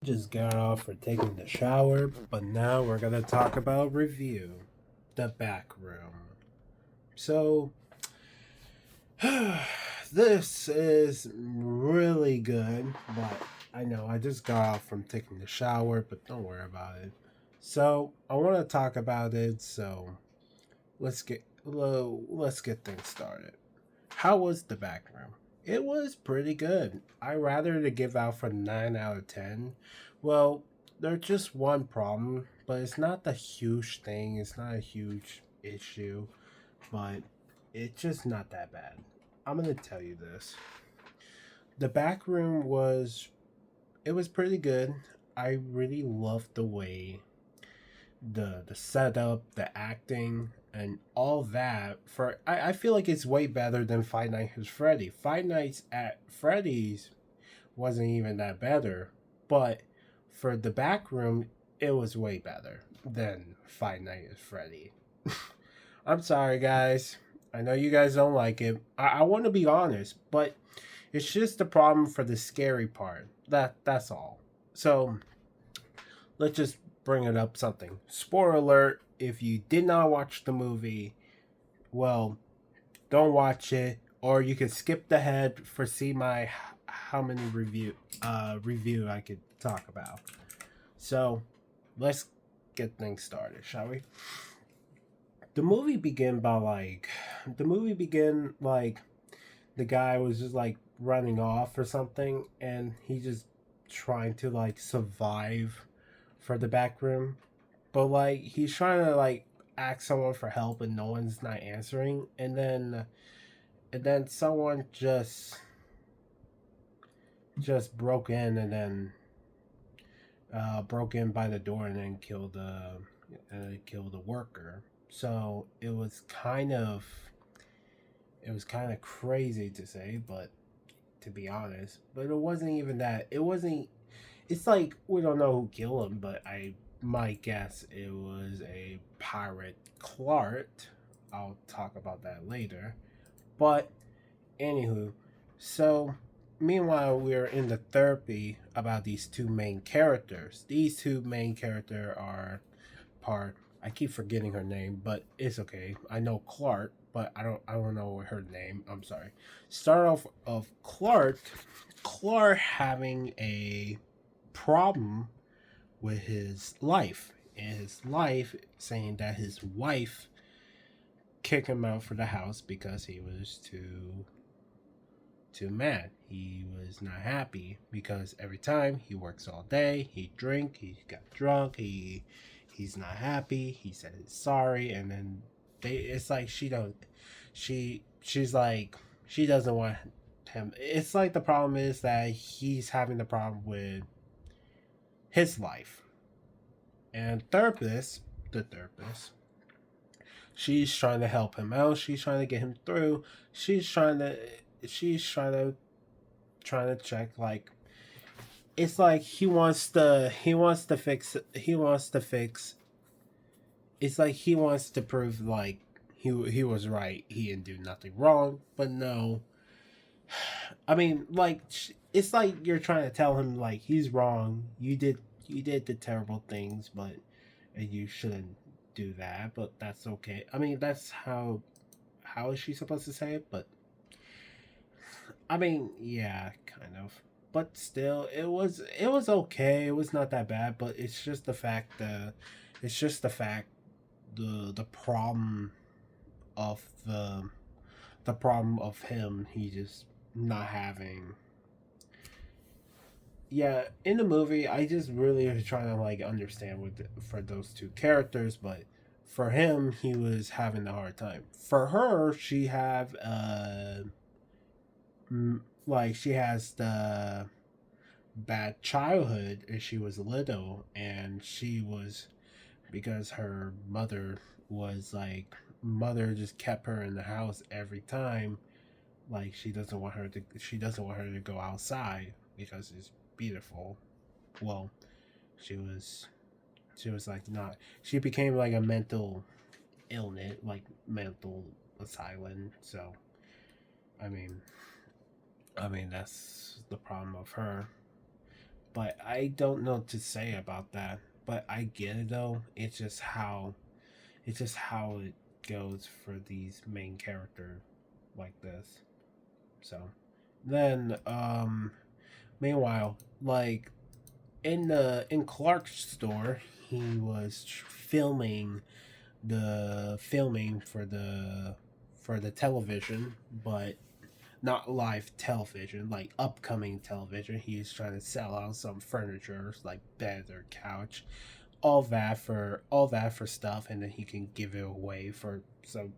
Just got off for taking the shower, but now we're gonna talk about review, the back room. So, this is really good, but I know I just got off from taking the shower, but don't worry about it. So, I want to talk about it. So, let's get things started. How was the back room? It was pretty good. I rather to give out for 9 out of 10. Well, there's just one problem, but it's not the huge thing. It's not a huge issue, but it's just not that bad. I'm gonna tell you this. The back room was pretty good. I really loved the way the setup, the acting, and all that. I feel like it's way better than Five Nights at Freddy. Five Nights at Freddy's wasn't even that better, but for the back room, it was way better than Five Nights at Freddy. I'm sorry, guys. I know you guys don't like it. I want to be honest, but it's just the problem for the scary part. That's all. So let's just bring it up something. Spoiler alert, if you did not watch the movie, well, don't watch it, or you can skip the head for see my how many review I could talk about. So let's get things started, shall we? The movie began like the guy was just like running off or something, and he just trying to like survive for the back room, but like he's trying to like ask someone for help and no one's not answering, and then someone just broke in, and then broke in by the door and then killed the worker. So it was kind of crazy to say, but to be honest, but it wasn't even that. It's like we don't know who killed him, but I might guess it was a pirate Clark. I'll talk about that later. But anywho, so meanwhile we're in the therapy about these two main characters. These two main character are part. I keep forgetting her name, but it's okay. I know Clark, but I don't know her name. I'm sorry. Start off of Clark having a problem with his life. And his life saying that his wife kicked him out for the house because he was too mad. He was not happy because every time he works all day, he got drunk, he's not happy. He said he's sorry, and then it's like she's like she doesn't want him. It's like the problem is that he's having the problem with his life, and the therapist, she's trying to help him out. She's trying to get him through. She's trying to she's trying to check like it's like he wants to fix. It's like he wants to prove like he was right. He didn't do nothing wrong, but no. I mean, like it's like you're trying to tell him like he's wrong. You did the terrible things, but and you shouldn't do that. But that's okay. I mean, that's how is she supposed to say it? But I mean, yeah, kind of. But still, it was okay. It was not that bad. But it's just the fact the problem of the problem of him. He just not having. Yeah, in the movie, I just really was trying to like understand for those two characters, but for him, he was having a hard time. For her, like she has the bad childhood as she was little, and she was because her mother just kept her in the house every time. Like she doesn't want her to go outside because it's beautiful. Well, she was she was like not she became like a mental illness, like mental asylum. So I mean I mean that's the problem of her. But I don't know what to say about that. But I get it though. It's just how it goes for these main character like this. So then meanwhile, like in Clark's store, he was filming for the television, but not live television, like upcoming television. He's trying to sell out some furniture, like bed or couch, all that for stuff, and then he can give it away for some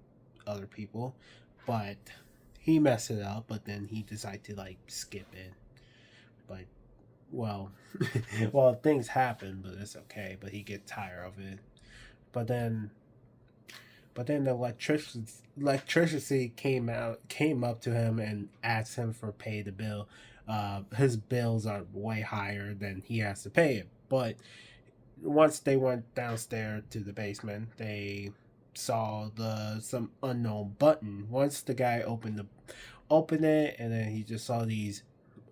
other people. But he messed it up. But then he decided to like skip it. But well, well, things happen, but it's okay. But he get tired of it. But then the electricity came up to him and asked him for pay the bill. His bills are way higher than he has to pay it. But once they went downstairs to the basement, they saw the some unknown button. Once the guy opened it, and then he just saw these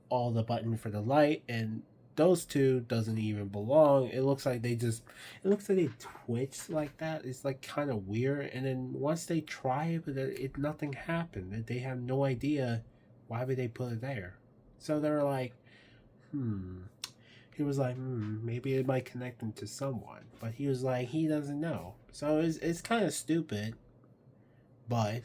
all the button for the light, and those two doesn't even belong. It looks like they twitch like that. It's like kind of weird. And then once they try it, but nothing happened. They have no idea why would they put it there. So they're like, hmm. He was like, maybe it might connect him to someone, but he was like, he doesn't know. So it's kind of stupid, but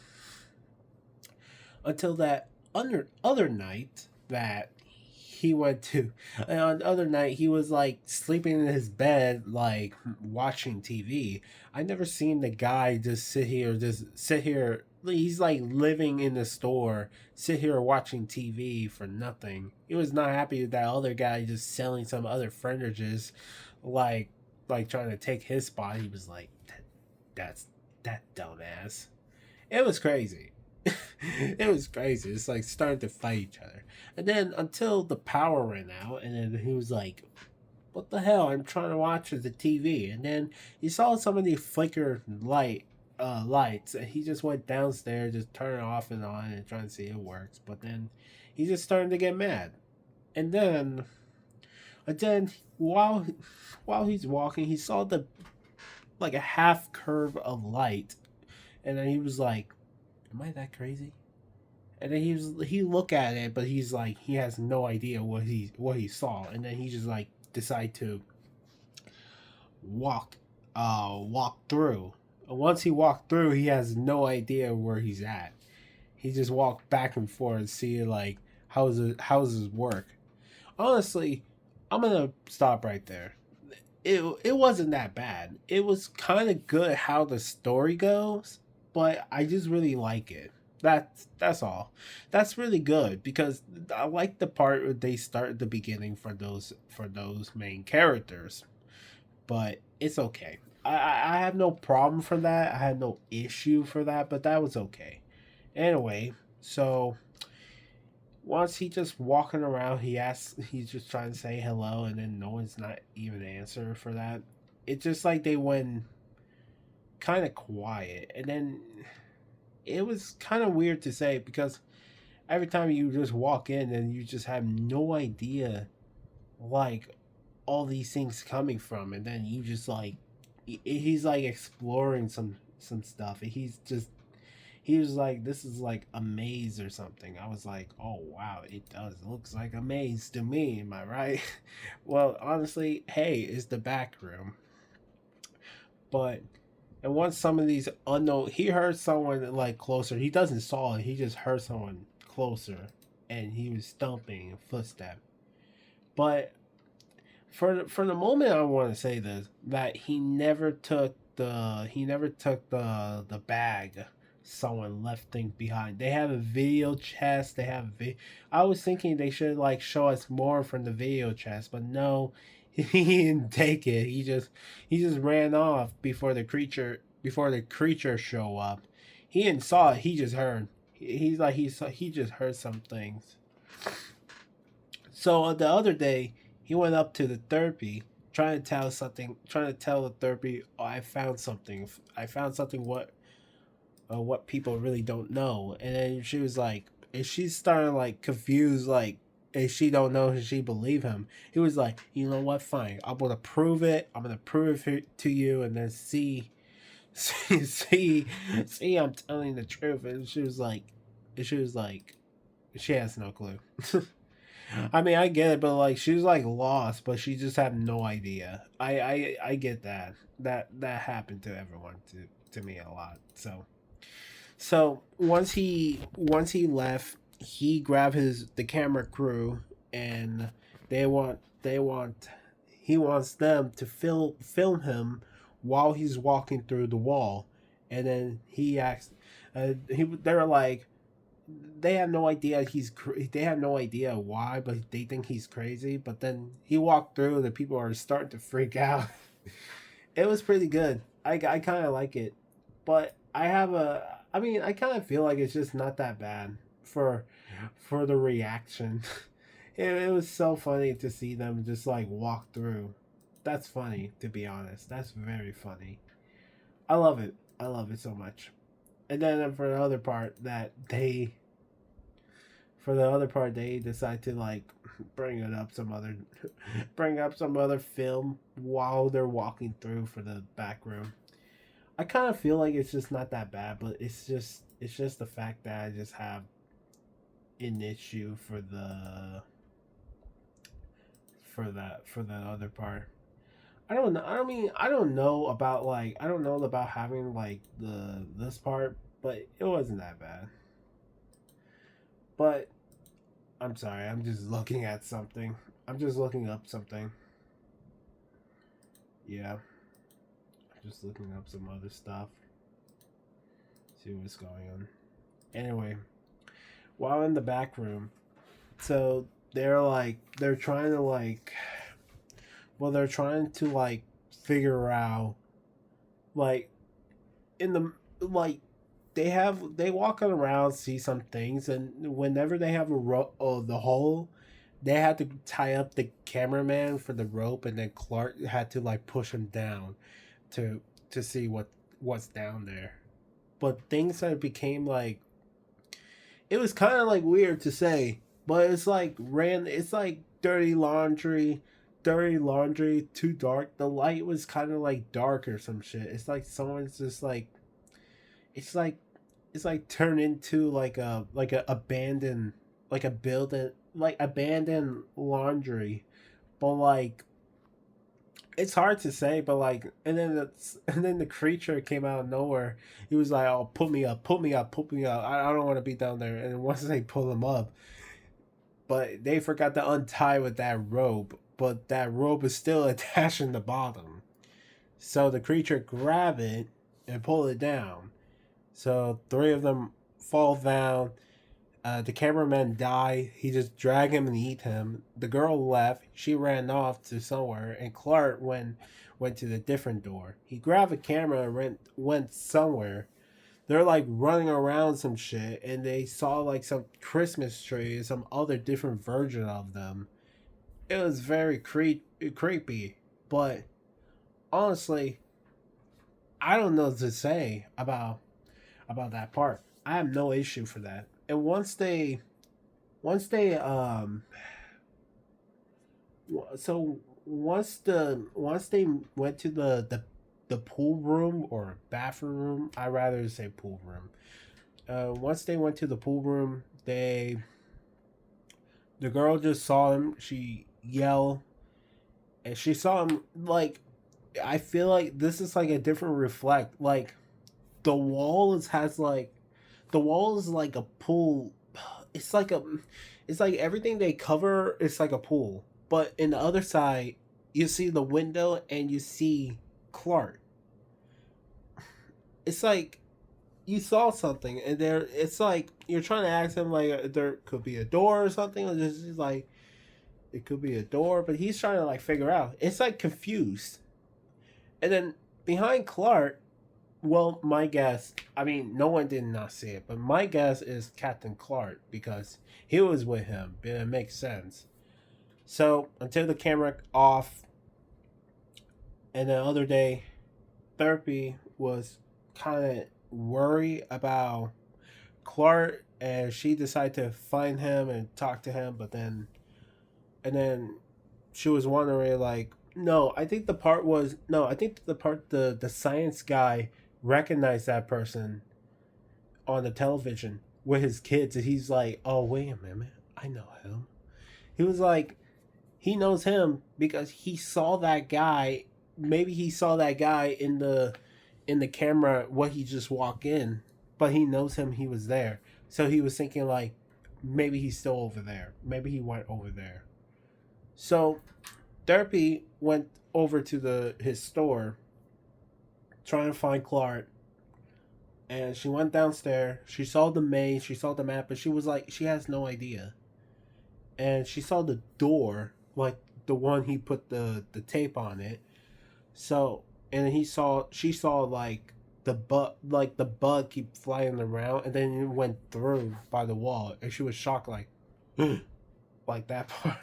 until that other night that he went to, and on the other night he was like sleeping in his bed, like watching TV. I never seen the guy just sit here. He's like living in the store, sit here watching TV for nothing. He was not happy with that other guy just selling some other furniture, like trying to take his spot. He was like, that's that dumbass. It was crazy. It was crazy. It's like starting to fight each other. And then until the power ran out, and then he was like, what the hell? I'm trying to watch the TV. And then he saw some of these flicker lights, and he just went downstairs, just turn it off and on, and trying to see if it works. But then he's just starting to get mad. And then while he's walking, he saw the like a half curve of light, and then he was like, am I that crazy? And then he looked at it, but he's like he has no idea what he saw, and then he just like decide to walk walk through. Once he walked through, he has no idea where he's at. He just walked back and forth and see like how's his work. Honestly, I'm gonna stop right there. It wasn't that bad. It was kind of good how the story goes, but I just really like it. That's all. That's really good because I like the part where they start at the beginning for those main characters. But it's okay. I have no problem for that. I had no issue for that, but that was okay. Anyway, so once he just walking around, he's just trying to say hello, and then no one's not even answer for that. It's just like they went kind of quiet, and then it was kind of weird to say because every time you just walk in and you just have no idea like all these things coming from, and then you just like he's like exploring some stuff, and he was like, this is like a maze or something. I was like, oh wow, it does looks like a maze to me, am I right? Well, honestly, hey, it's the back room. But and once some of these unknown, he heard someone like closer. He doesn't saw it, he just heard someone closer, and he was stomping a footstep. But for the moment, I want to say this, that he never took the bag someone left things behind. They have a video chest. I was thinking they should like show us more from the video chest, but no, he didn't take it. He just ran off before the creature show up. He didn't saw it. He just heard. He just heard some things. So on the other day, he went up to the therapy, trying to tell the therapy, oh, I found something. I found something what people really don't know. And then she was like, and she's starting like confused, like and she don't know if she believe him. He was like, you know what, fine, I'm gonna prove it. I'm gonna prove it to you, and then see, I'm telling the truth. And she was like, she has no clue. I mean, I get it, but like she was like lost, but she just had no idea. I get that. That happened to everyone, to me a lot. So once he left, he grabbed the camera crew, and they want he wants them to film him while he's walking through the wall, and then he asked, they're like, they have no idea they have no idea why, but they think he's crazy. But then he walked through, the people are starting to freak out. It was pretty good. I kind of like it, but I mean, I kind of feel like it's just not that bad for the reaction. It was so funny to see them just like walk through. That's funny, to be honest. That's very funny. I love it. I love it so much. And then for the other part, they decide to like bring it up some other bring up some other film while they're walking through for the back room. I kind of feel like it's just not that bad, but it's just the fact that I just have an issue for the other part. I don't know. I mean, I don't know about having like the this part, but it wasn't that bad. But I'm sorry, I'm just looking at something. I'm just looking up something. Yeah, I'm just looking up some other stuff. See what's going on. Anyway, while in the back room, so they're trying to like, well, they're trying to like figure out like in the like they walking around, see some things, and whenever they have the hole, they had to tie up the cameraman for the rope, and then Clark had to like push him down to see what's down there. But things that became like, it was kind of like weird to say, but it's like dirty laundry, too dark. The light was kind of like dark or some shit. It's like someone's just like, it's like it's like turned into like a abandoned, like a building, like abandoned laundry. But like, it's hard to say, but like, and then the creature came out of nowhere. He was like, "Oh, put me up, put me up, put me up. I don't want to be down there." And once they pull him up, but they forgot to untie with that rope. But that rope is still attached in the bottom. So the creature grab it and pull it down. So three of them fall down. The cameraman died. He just dragged him and eat him. The girl left. She ran off to somewhere, and Clark went to the different door. He grabbed a camera and went somewhere. They're like running around some shit, and they saw like some Christmas tree and some other different version of them. It was very creepy, but honestly, I don't know what to say about that part. I have no issue for that. And once they so once they went to the pool room or bathroom room, I rather say pool room. Once they went to the pool room, the girl just saw him. She yelled, and she saw him like, I feel like this is like a different reflect. Like the wall is has like the wall is like a pool. It's like a it's like everything they cover is like a pool. But in the other side, you see the window and you see Clark. It's like you saw something, and there it's like you're trying to ask him like, there could be a door or something, or just like it could be a door, but he's trying to like figure out. It's like confused. And then behind Clark, well, my guess, I mean, no one did not see it, but my guess is Captain Clark because he was with him. It makes sense. So until the camera off, and the other day, therapy was kind of worried about Clark, and she decided to find him and talk to him, but then and then she was wondering like, no, I think the part was no, I think the part the science guy recognized that person on the television with his kids, and he's like, oh wait a minute, I know him. He was like, he knows him because he saw that guy. Maybe he saw that guy in the camera what he just walked in, but he knows him. He was there, so he was thinking like, maybe he's still over there. Maybe he went over there. So Therapy went over to the his store trying to find Clark, and she went downstairs. She saw the maze, she saw the map, but she was like, she has no idea. And she saw the door, like the one he put the tape on it. So, and she saw like the bug keep flying around, and then it went through by the wall, and she was shocked, like, like that part.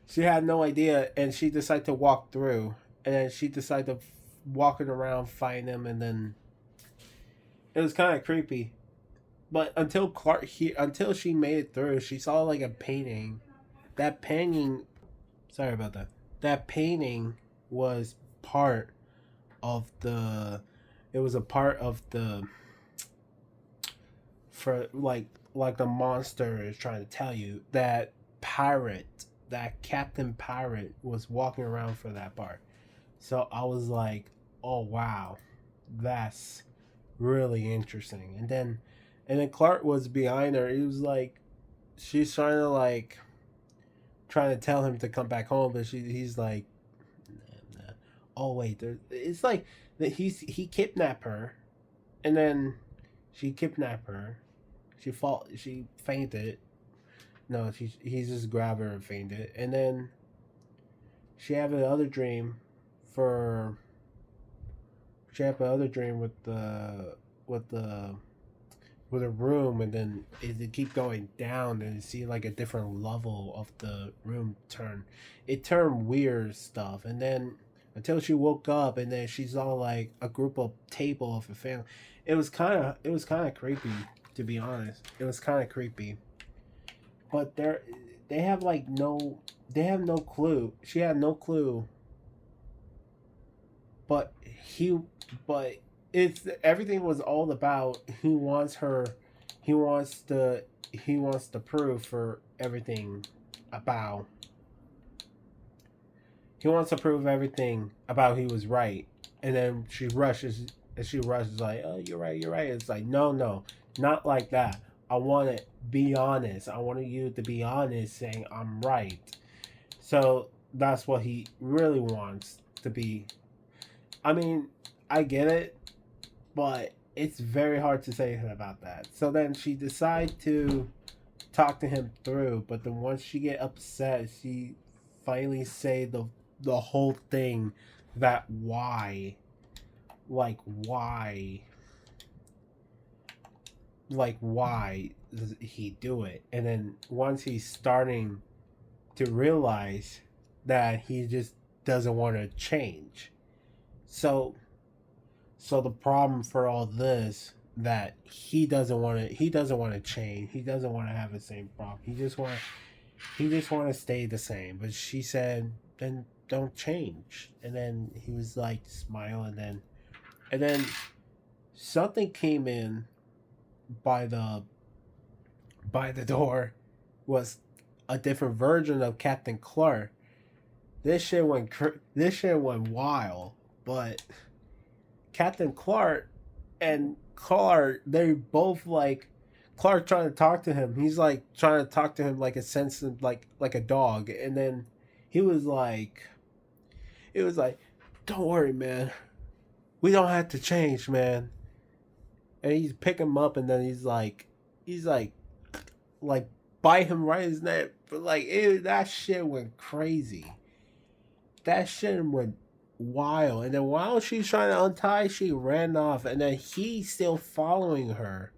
She had no idea, and she decided to walk through, and then she decided to walking around find him, and then it was kind of creepy. But until she made it through, she saw like a painting. That painting, sorry about that. That painting was part of the. It was a part of the. For like the monster is trying to tell you that pirate, that Captain Pirate was walking around for that part. So I was like, oh wow, that's really interesting. And then Clark was behind her. He was like, she's trying to like, trying to tell him to come back home, but he's like, nah, nah. Oh wait, it's like that he kidnapped her, and then she kidnapped her. She fainted. No, he just grabbed her and fainted, and then she had another dream, for she had another dream with the with a room, and then it keep going down, and you see like a different level of the room turned weird stuff, and then until she woke up, and then she saw like a group of table of a family. It was kind of creepy, to be honest. It was kind of creepy, but they have like no they have no clue. She had no clue, but he but it's everything was all about he wants to he wants to prove for everything about he wants to prove everything about he was right. And then she rushes like, oh, you're right. It's like, no, not like that. I want to be honest. I wanted you to be honest, saying I'm right. So that's what he really wants to be. I mean, I get it, but it's very hard to say about that. So then she decides to talk to him through, but then once she get upset, she finally say the whole thing, that like why why does he do it? And then once he's starting to realize that he just doesn't want to change. So the problem for all this, that he doesn't want to change. He doesn't want to have the same problem. He just want to stay the same. But she said, then don't change. And then he was like smiling, and then something came in by the door, was a different version of Captain Clark. This shit went wild, but Captain Clark and Clark, they both like, Clark trying to talk to him. He's like trying to talk to him like a sensitive, like a dog, and then he was like, it was like, don't worry, man. We don't have to change, man. And he's pick him up, and then he's like bite him right in his neck. But like, that shit went crazy. That shit went wild. And then while she's trying to untie, she ran off, and then he's still following her.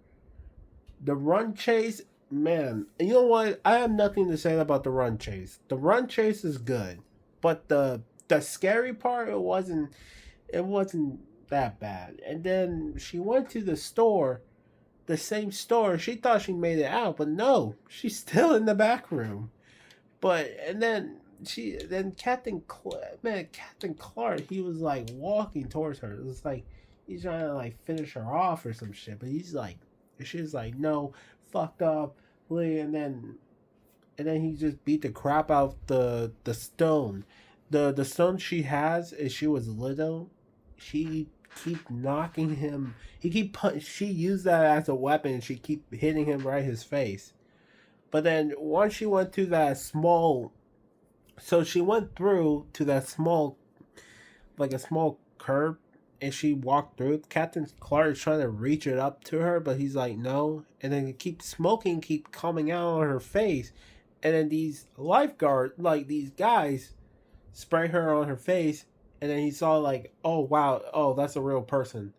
The run chase, man. You know what? I have nothing to say about the run chase. The run chase is good, but the scary part, it wasn't that bad. And then she went to the store, the same store. She thought she made it out, but no, she's still in the back room. But and then Captain Clark, he was like walking towards her. It was like he's trying to like finish her off or some shit. But she's like, no, fucked up, and then he just beat the crap out the stone. The stone she has is she was little. She keep knocking him. She used that as a weapon. And she keep hitting him right in his face. But then once she went to that small, so she went through to that small, like a small curb, and she walked through. Captain Clark is trying to reach it up to her, but he's like no. And then it keeps smoking, keep coming out on her face, and then these lifeguard, like these guys, spray her on her face, and then he saw like, oh wow, oh that's a real person.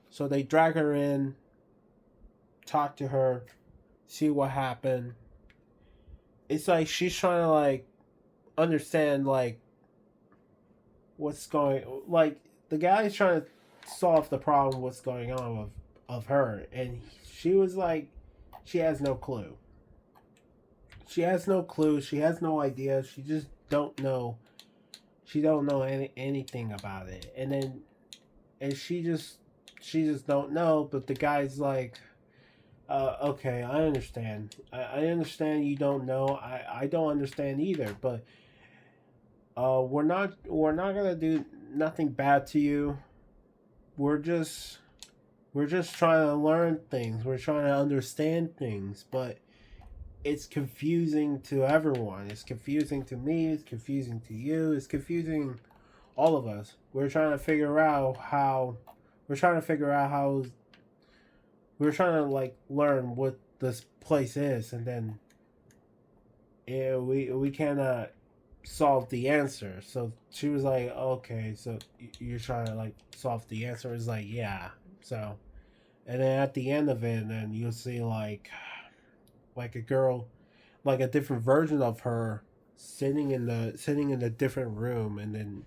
So they drag her in, talk to her, see what happened. It's like she's trying to like understand like what's going, like the guy's trying to solve the problem what's going on of her, and she was like she has no clue. She has no clue. She has no idea. She just don't know. She don't know anything about it. And she just don't know. But the guy's like, okay, I understand. I understand you don't know. I don't understand either. But we're not gonna do nothing bad to you. We're just we're just trying to learn things. We're trying to understand things, but it's confusing to everyone. It's confusing to me. It's confusing to you. It's confusing all of us. We're trying to figure out how. We're trying to figure out how. We're trying to like learn what this place is, and then yeah, we cannot solve the answer. So she was like, "Okay, so you're trying to like solve the answer." It's like, yeah. So, and then at the end of it, then you'll see like a girl, like a different version of her sitting in a different room, and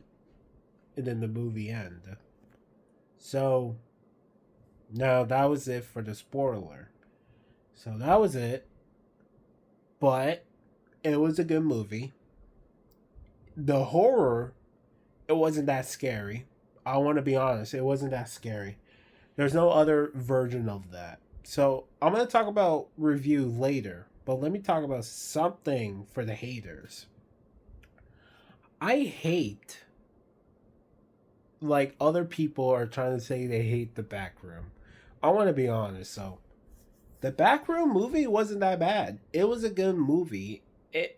then the movie end. So now that was it for the spoiler. So that was it, but it was a good movie. The horror, it wasn't that scary. I want to be honest, it wasn't that scary. There's no other version of that. So I'm gonna talk about review later, but let me talk about something for the haters. I hate like other people are trying to say they hate the back room. I want to be honest. So the Backroom movie wasn't that bad. It was a good movie.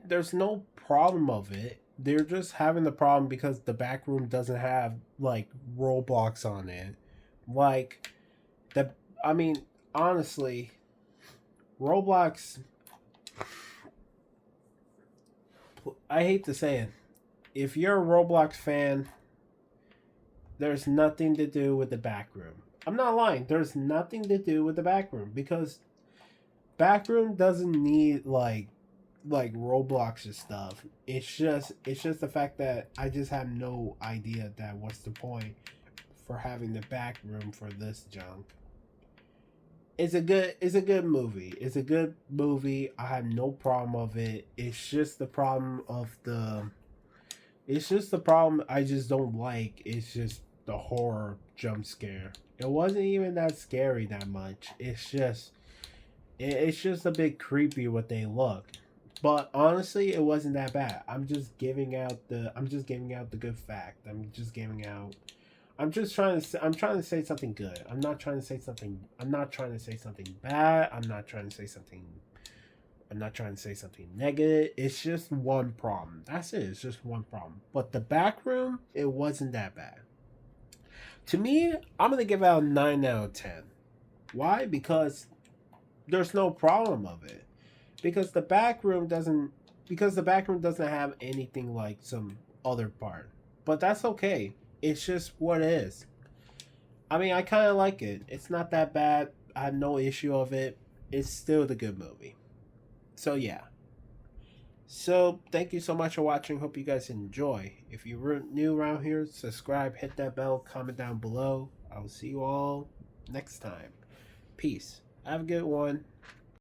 There's no problem of it. They're just having the problem because the Backroom doesn't have like Roblox on it. Like the I mean, honestly, Roblox, I hate to say it. If you're a Roblox fan, there's nothing to do with the Backroom. I'm not lying. There's nothing to do with the Backroom because Backroom doesn't need like Roblox stuff. It's just the fact that I just have no idea that what's the point for having the back room for this junk. It's a good movie. It's a good movie. I have no problem of it. It's just the problem I just don't like. It's just the horror jump scare. It wasn't even that scary that much. It's just a bit creepy what they look. But honestly, it wasn't that bad. I'm just giving out the good fact. I'm trying to say something good. I'm not trying to say something bad. I'm not trying to say something negative. It's just one problem. That's it. It's just one problem. But the back room, it wasn't that bad. To me, I'm gonna give out a 9 out of 10. Why? Because there's no problem of it. Because the back room doesn't have anything like some other part. But that's okay. It's just what it is. I mean, I kind of like it. It's not that bad. I have no issue of it. It's still the good movie. So yeah. So thank you so much for watching. Hope you guys enjoy. If you're new around here, subscribe, hit that bell, comment down below. I will see you all next time. Peace. Have a good one.